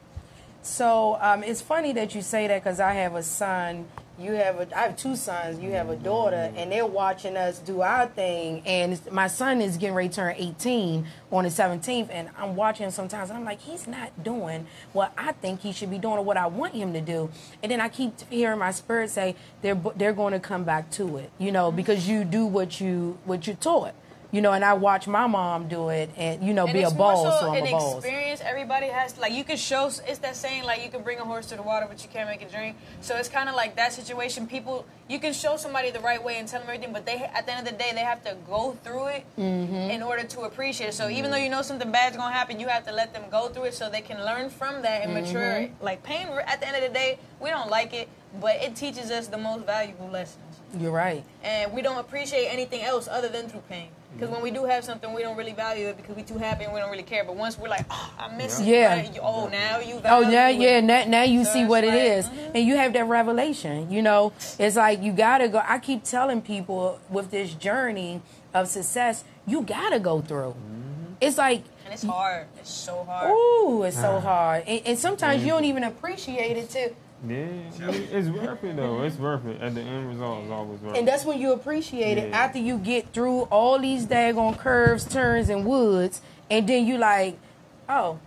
So, it's funny that you say that, because I have a son. I have two sons. You have a daughter, and they're watching us do our thing. And my son is getting ready to turn 18 on the 17th, and I'm watching him sometimes, and I'm like, he's not doing what I think he should be doing or what I want him to do. And then I keep hearing my spirit say they're going to come back to it, you know, because you do what you taught. You know, and I watch my mom do it, and you know, be a boss, so I'm a boss. Experience everybody has. Like, you can show. It's that saying, like, you can bring a horse to the water, but you can't make it drink. So it's kind of like that situation. People, you can show somebody the right way and tell them everything, but at the end of the day, they have to go through it in order to appreciate it. So even though you know something bad's gonna happen, you have to let them go through it so they can learn from that and mature. Like, pain, at the end of the day, we don't like it, but it teaches us the most valuable lessons. You're right. And we don't appreciate anything else other than through pain. Because when we do have something, we don't really value it because we're too happy and we don't really care. But once we're like, oh, I miss it. Yeah. Right? Oh, now you value it. Now you see what it is. And you have that revelation. You know, it's like you got to go. I keep telling people with this journey of success, you got to go through. It's like. And it's hard. It's so hard. Ooh, it's so hard. And sometimes you don't even appreciate it too. Yeah, it's worth it though. It's worth it. At the end result, it's always worth it. And that's when you appreciate it after you get through all these daggone curves, turns, and woods, and then you like, oh,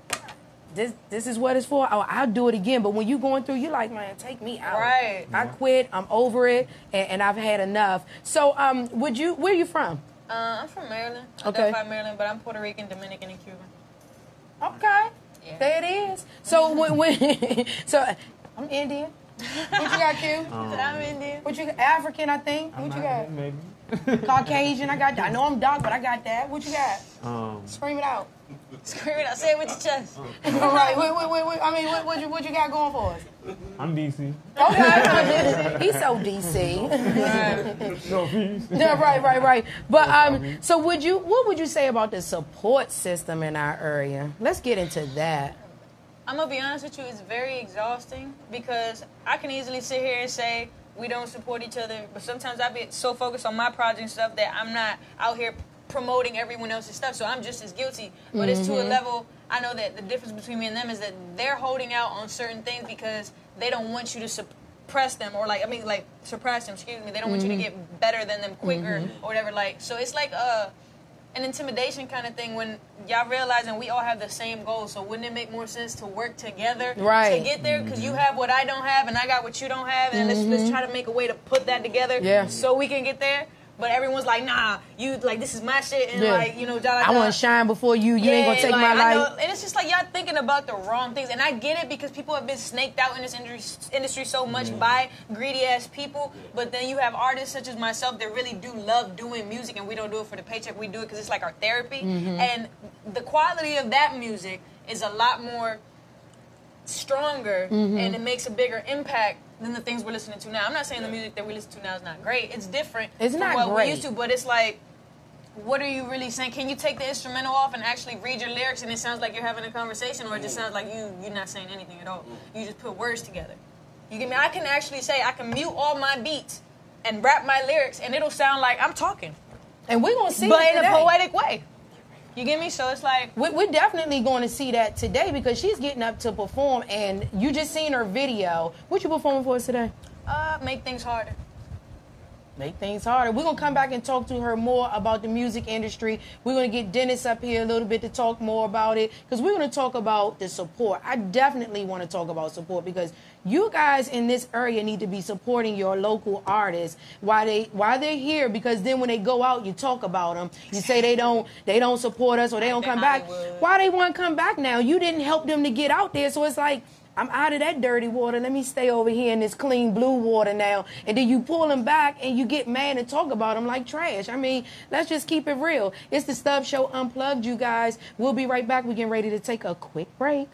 this is what it's for. Oh, I'll do it again. But when you going through, you're like, man, take me out. Right. I quit. I'm over it, and I've had enough. So, where are you from? I'm from Maryland. Okay. I'm from Maryland, but I'm Puerto Rican, Dominican, and Cuban. Okay. Yeah. There it is. So so. I'm Indian. What you got, Q? I'm Indian. What you got? African, I think. What you got? Maybe. Caucasian, I got that. I know I'm dark, but I got that. What you got? Scream it out. Scream it out. Say it with your chest. All right. Wait. I mean, what you got going for us? I'm DC. Okay. He's so DC. No peace. No, right. But so what would you say about the support system in our area? Let's get into that. I'm going to be honest with you, it's very exhausting because I can easily sit here and say we don't support each other, but sometimes I be so focused on my project and stuff that I'm not out here promoting everyone else's stuff, so I'm just as guilty. But it's to a level, I know that the difference between me and them is that they're holding out on certain things because they don't want you to suppress them suppress them, excuse me. They don't want you to get better than them quicker or whatever. Like, so it's like an intimidation kind of thing when y'all realizing we all have the same goal. So wouldn't it make more sense to work together to get there? Because you have what I don't have, and I got what you don't have, and let's try to make a way to put that together so we can get there. But everyone's like, nah, you like this is my shit, and like you know, I want to shine before you. You ain't gonna take my life. And it's just like y'all thinking about the wrong things. And I get it because people have been snaked out in this industry so much by greedy ass people. But then you have artists such as myself that really do love doing music, and we don't do it for the paycheck. We do it because it's like our therapy. And the quality of that music is a lot more stronger, and it makes a bigger impact than the things we're listening to now. I'm not saying the music that we listen to now is not great. It's different from what we used to, but it's like, what are you really saying? Can you take the instrumental off and actually read your lyrics and it sounds like you're having a conversation, or it just sounds like you're not saying anything at all? You just put words together. You get me? I can actually say, I can mute all my beats and rap my lyrics and it'll sound like I'm talking. And we're going to see but it in a poetic way. You get me? So it's like... We're definitely going to see that today because she's getting up to perform, and you just seen her video. What you performing for us today? Make Things Harder. Make Things Harder. We're going to come back and talk to her more about the music industry. We're going to get Dennis up here a little bit to talk more about it because we're going to talk about the support. I definitely want to talk about support because you guys in this area need to be supporting your local artists while they're here, because then when they go out, you talk about them. You say they don't support us or they don't come back. Why they want to come back now? You didn't help them to get out there, so it's like, I'm out of that dirty water. Let me stay over here in this clean blue water now. And then you pull them back and you get mad and talk about them like trash. I mean, let's just keep it real. It's the Stubbs Show Unplugged, you guys. We'll be right back. We're getting ready to take a quick break.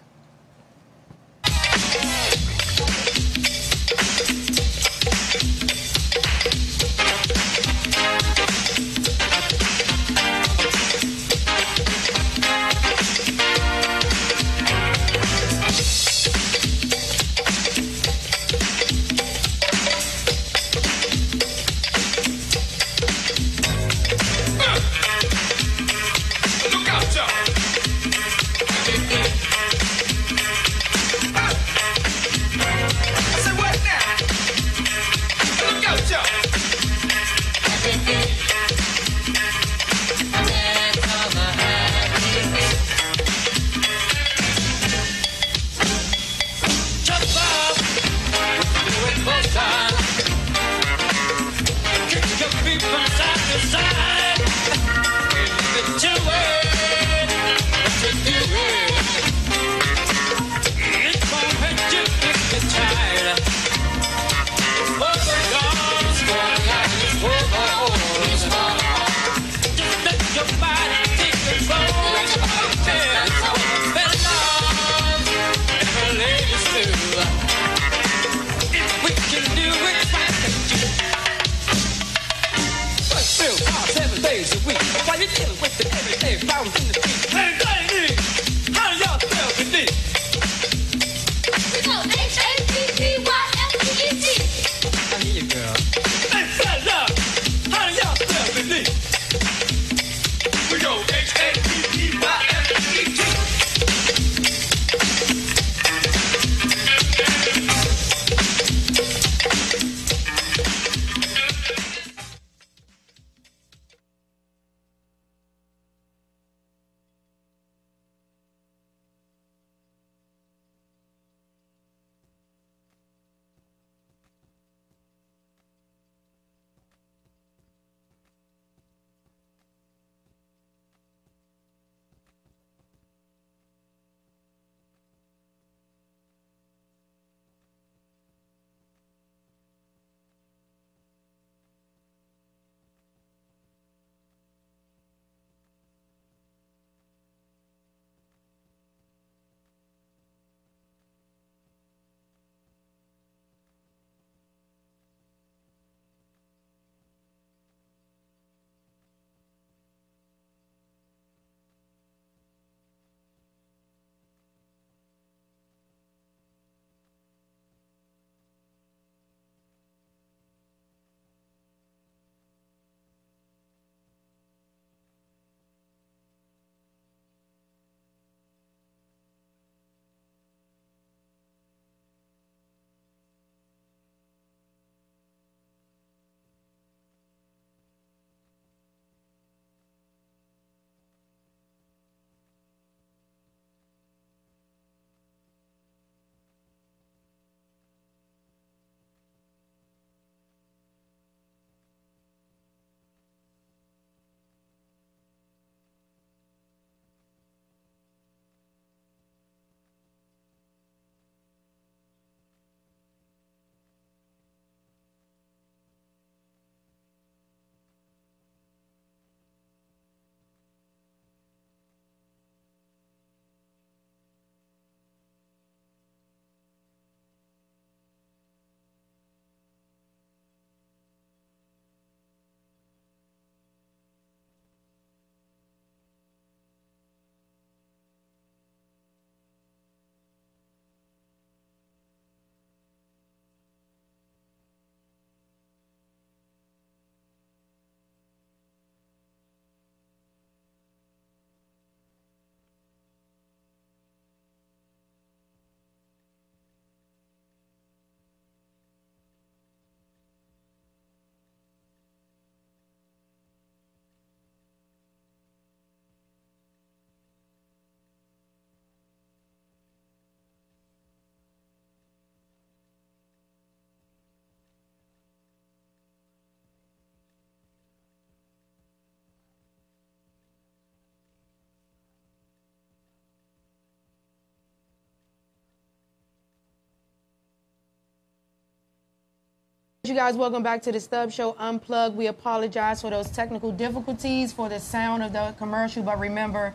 You guys, welcome back to the Stubbs Show Unplugged. We apologize for those technical difficulties for the sound of the commercial, but remember,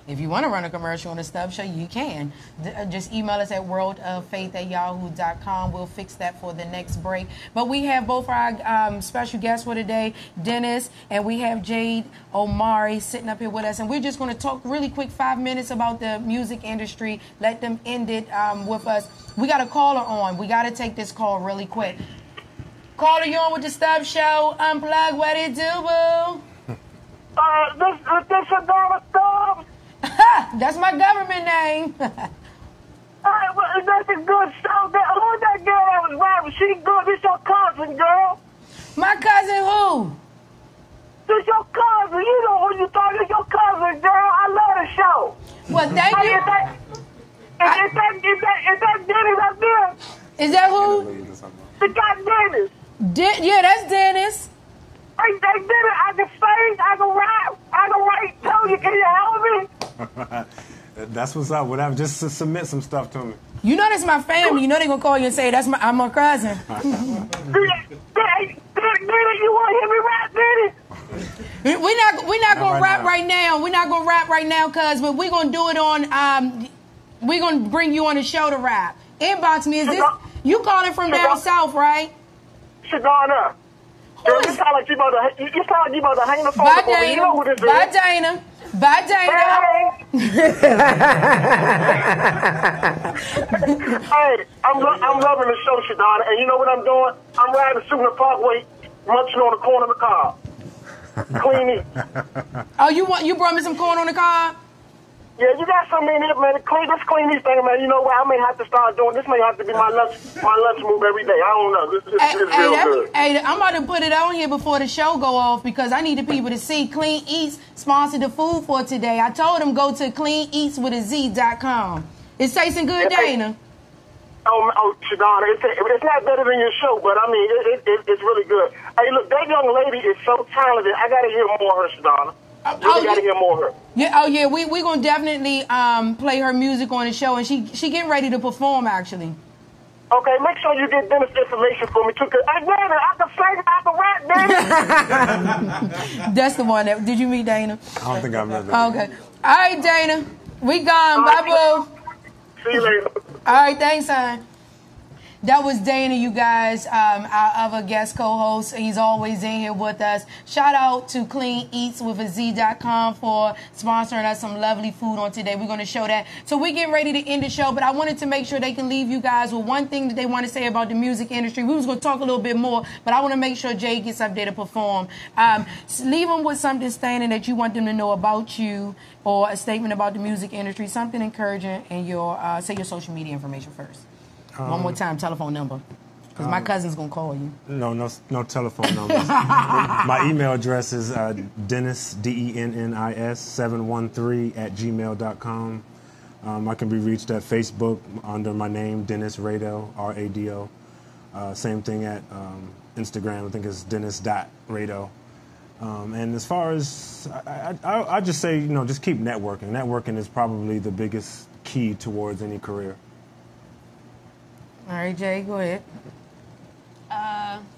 if you want to run a commercial on the Stubbs Show, you can. Just email us at worldoffaith@yahoo.com. We'll fix that for the next break. But we have both our special guests for today, Dennis, and we have Jade Omari sitting up here with us, and we're just going to talk really quick 5 minutes about the music industry, let them end it with us. We got a caller on. We got to take this call really quick. Caller, you on with the Stubbs Show Unplugged? What it do, boo? This is Donald Stubbs. That's my government name. That's a good show. Who's that girl that was rapping? She good. This your cousin, girl. My cousin who? This your cousin. You know who you talking. This your cousin, girl. I love the show. Well, thank you. Is that Dennis up there? Is that who? The guy Dennis. Yeah, that's Dennis. Hey, Dennis, I can sing, I can rap, I can write too. You can you help me? That's what's up. Whatever. Just submit some stuff to me. You know that's my family. You know they gonna call you and say I'm my cousin. Dennis, you want to hear me rap, Dennis? We're not gonna rap right now. We're not gonna rap right now, cuz, but we're gonna do it on. We're gonna bring you on the show to rap. Inbox me. Is this you calling from down south, right? Shadana. Girl, you sound like you about to hang the phone Bye, up over. You know who this Bye, is. Dana. Bye, Dana. Hey, I'm loving the show, Shadana, and you know what I'm doing? I'm riding Sooner Parkway, munching on the corner of the car. Clean eat. Oh, you brought me some corn on the cob? Yeah, you got something in here, man. Let's clean these things, man. You know what? I may have to start doing this. May have to be my lunch move every day. I don't know. This is real good. Hey, I'm about to put it on here before the show go off because I need the people to see Clean Eats sponsored the food for today. I told them go to cleaneatswithaz.com. It's tasting good, Dana. Oh, Shadana, it's not better than your show, but I mean, it's really good. Hey, look, that young lady is so talented. I got to hear more of her, Shadana. Really got to hear more of her. Yeah, we're going to definitely play her music on the show, and she getting ready to perform, actually. Okay, make sure you get Dennis information for me, too, because I can sing, I can rap, Dennis. That's the one. Did you meet Dana? I don't think I've met that. Okay. All right, Dana. We gone. Bye, boo. See you later. All right, thanks, son. That was Dana, you guys, our other guest co-host. He's always in here with us. Shout out to cleaneatswithaz.com for sponsoring us some lovely food on today. We're going to show that. So we're getting ready to end the show, but I wanted to make sure they can leave you guys with one thing that they want to say about the music industry. We was going to talk a little bit more, but I want to make sure Jay gets up there to perform. Leave them with something standing that you want them to know about you or a statement about the music industry, something encouraging, and say your social media information first. One more time, telephone number, because my cousin's going to call you. No telephone numbers. My email address is Dennis, DENNIS, 713@gmail.com. I can be reached at Facebook under my name, Dennis Rado, R-A-D-O. Same thing at Instagram. I think it's dennis.rado. And as far as, I just say, just keep networking. Networking is probably the biggest key towards any career. All right, Jay, go ahead.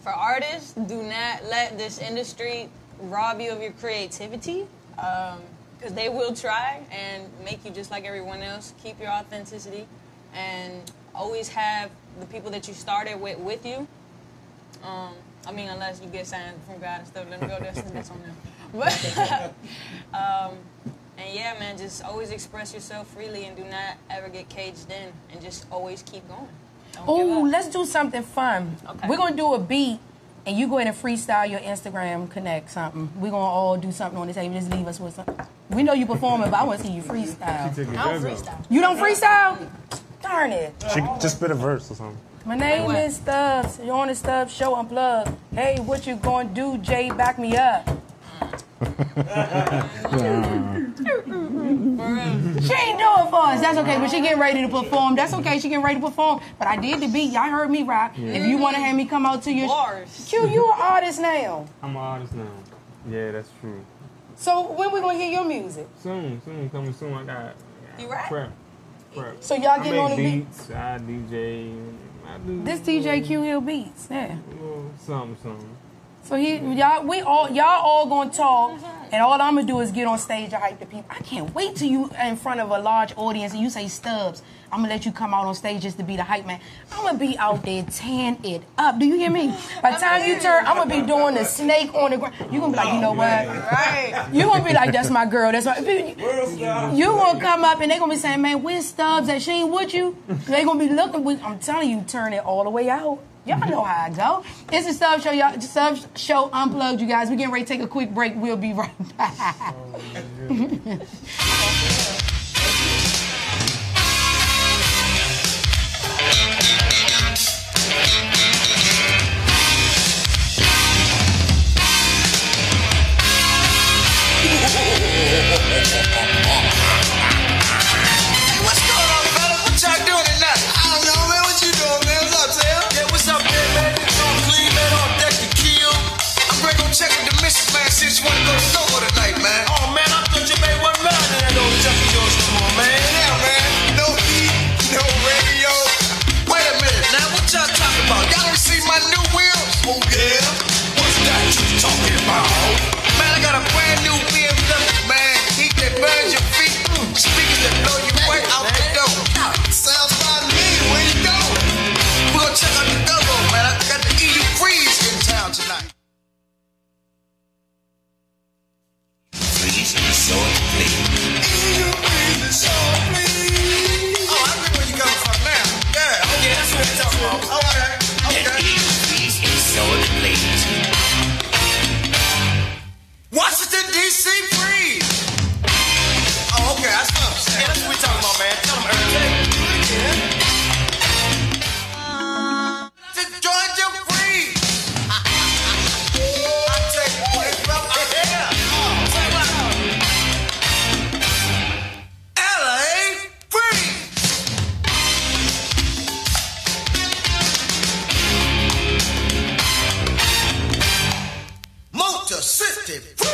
For artists, do not let this industry rob you of your creativity, because they will try and make you just like everyone else. Keep your authenticity, and always have the people that you started with you. I mean, unless you get signed from God and stuff, let them go. That's on them. But, and yeah, man, just always express yourself freely and do not ever get caged in, and just always keep going. Oh, let's do something fun. Okay. We're going to do a beat, and you go ahead and freestyle your Instagram Connect something. We're going to all do something on the table. Just leave us with something. We know you performing, but I want to see you freestyle. I don't freestyle. You don't freestyle? Darn it. She just spit a verse or something. My name is Stubbs. You're on the Stubbs Show Unplugged. Hey, what you going to do, Jay? Back me up. She ain't doing for us. That's okay, but she getting ready to perform. That's okay, she getting ready to perform. But I did the beat. Y'all heard me rap. Yeah. If you want to have me come out to your... Q, you an artist now. I'm an artist now. Yeah, that's true. So when we going to hear your music? Soon. Coming soon. I got you rap? Prep. So y'all getting on the beat? beats, I DJ, This DJ Q Hill Beats, yeah. Something. So y'all all gonna talk, and all I'm gonna do is get on stage to hype the people. I can't wait till you in front of a large audience and you say Stubbs. I'm gonna let you come out on stage just to be the hype man. I'm gonna be out there tearing it up. Do you hear me? By the time you turn, I'm gonna be doing the snake on the ground. You gonna be like, you know what? Right. You gonna be like, that's my girl. That's my. You gonna come up and they gonna be saying, man, where's Stubbs at? She ain't with you. They gonna be looking. I'm telling you, turn it all the way out. Y'all know how I go. It's the Stubbs Show, y'all. Stubbs Show Unplugged, you guys. We're getting ready to take a quick break. We'll be right back. Hey, what's going on, fellas? What y'all doing tonight? I don't know, man. What you doing, man? What's up, Tail? Yeah, what's up, man? It's on clean, man. On deck to kill. I'm ready to check with the missus, man, since you want to go solo tonight, man. Oh, man, I thought you made $1 million in that old Chuck E. Jones. Come on, man. Yeah, man. No heat, no radio. Wait a minute, now what y'all talking about? Y'all don't see my new wheels? Oh, yeah. What's that you talking about? Man, I got a brand new BMW, man. Heat that burns your feet. Speakers that blow you right out the door. Sounds fine to me. Where you go? We're gonna check out the double, man. I got the EU Freeze in town tonight. Freeze is so clean. EU Freeze is so clean. Oh, I remember where you coming from now. Yeah, okay, that's what we're talking about. All right, okay. The EU Freeze is so clean. Washington, D.C. Freeze. Oh, okay, that's what I'm saying. Yeah, that's what we're talking about, man. Tell them early. To Georgia Freeze. I tell you what, brother. Yeah. L.A. Freeze. Motor City Freeze.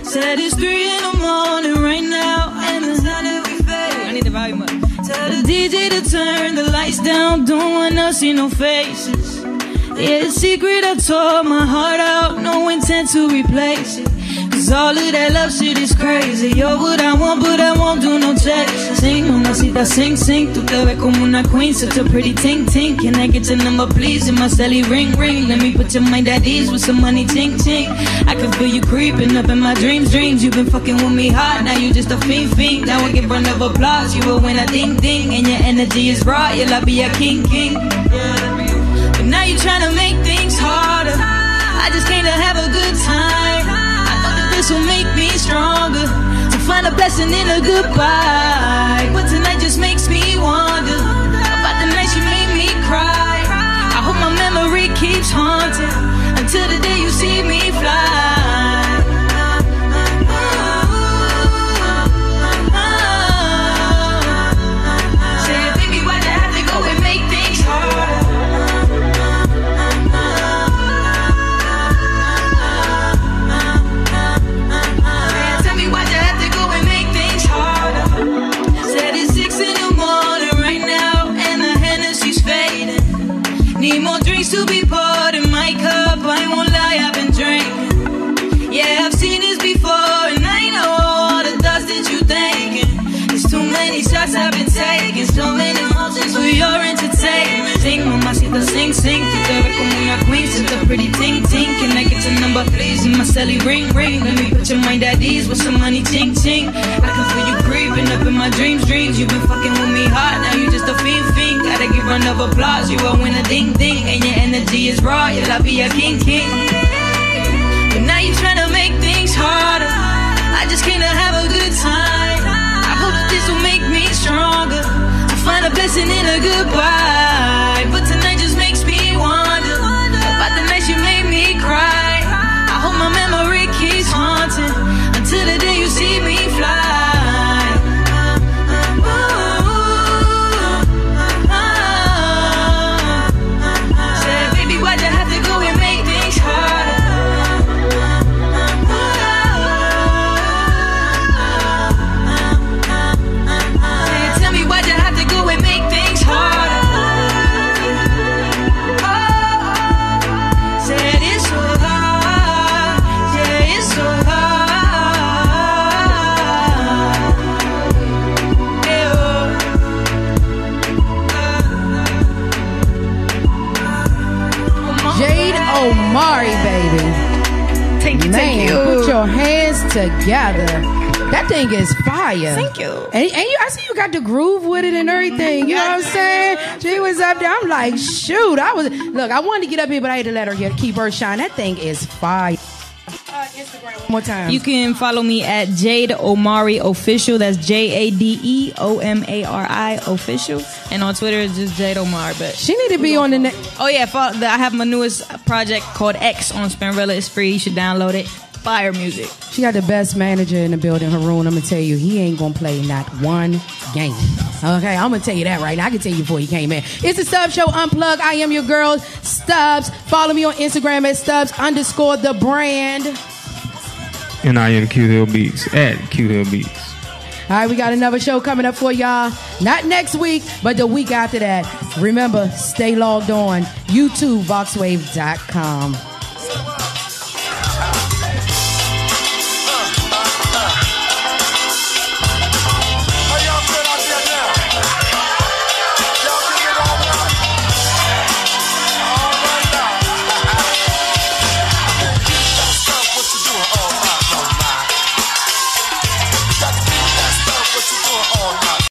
Said it's 3 in the morning right now, and it's not that we fade. I need the volume up. Tell the DJ to turn the lights down, don't wanna see no faces. Yeah, it's secret, I tore my heart out, no intent to replace it. Cause all of that love shit is crazy. Yo, what I want, but I won't do no checks. Sing, mamacita, sing, sing. Tú te ves como una queen, such a pretty ting, ting. Can I get your number, please? In my celly, ring, ring. Let me put your mind at ease with some money, ting, ting. I can feel you creeping up in my dreams, dreams. You've been fucking with me hard, now you just a fiend, fiend. Now I give round of applause, you will win a ding, ding. And your energy is raw, you'll be a king, king. Yeah. But now you tryna make things harder. I just came to have a good time. I thought that this will make me stronger, to find a blessing in a goodbye. But tonight just makes me wonder about the nights you made me cry. I hope my memory keeps haunting until the day you see me fly. Say, baby, why'd you have to go and make things harder? Need more drinks to be poured in my cup. I won't lie, I've been drinking. Yeah, I've seen this before, and I know all the thoughts that you thinking. There's too many shots I've been taking, so many emotions for your entertainment. Sing, mamacita, sing, sing. Tú te ves como una queen, such a pretty ting, ting. Can I get your number, please? In my celly, ring, ring. Let me put your mind at ease with some money, ting, ting. I can feel you creeping up in my dreams, dreams. You've been fucking with me hard, now you just a fiend, fiend. Gotta give round of applause. You a winner, ding ding, and your energy is raw. Your love be a king king. But now you tryna make things harder. I just came to have a good time. I hope that this will make me stronger. To find a blessing in a goodbye. But tonight just makes me wonder about the nights you made me cry. I hope my memory keeps haunting until the day you see me fly. Said, baby, why'd you have to go and make things harder? Said, tell me why'd you have to go and make things harder? Said it's so hard, yeah, it's so hard. Jade Omari, baby. Thank you, Man, thank you. put your hands together. That thing is fire. Thank you. And you, I see you got the groove with it and everything. You know what I'm saying? She was up there. I'm like, shoot. I wanted to get up here, but I had to let her keep her shine. That thing is fire. Instagram one more time. You can follow me at Jade Omari Official. That's JADEOMARI Official. And on Twitter, it's just Jade Omari. But she need to be on the next. Oh yeah, I have my newest project called X on Spinrilla. It's free. You should download it. Fire music. She got the best manager in the building, Haroon. I'm gonna tell you, he ain't gonna play not one game. Okay, I'm gonna tell you that right now. I can tell you before you came in. It's the Stubbs Show Unplugged. I am your girl, Stubbs. Follow me on Instagram at Stubbs_the brand. And I am Q Hill Beats at Q Hill Beats. All right, we got another show coming up for y'all. Not next week, but the week after that. Remember, stay logged on. YouTube, VoxWave.com.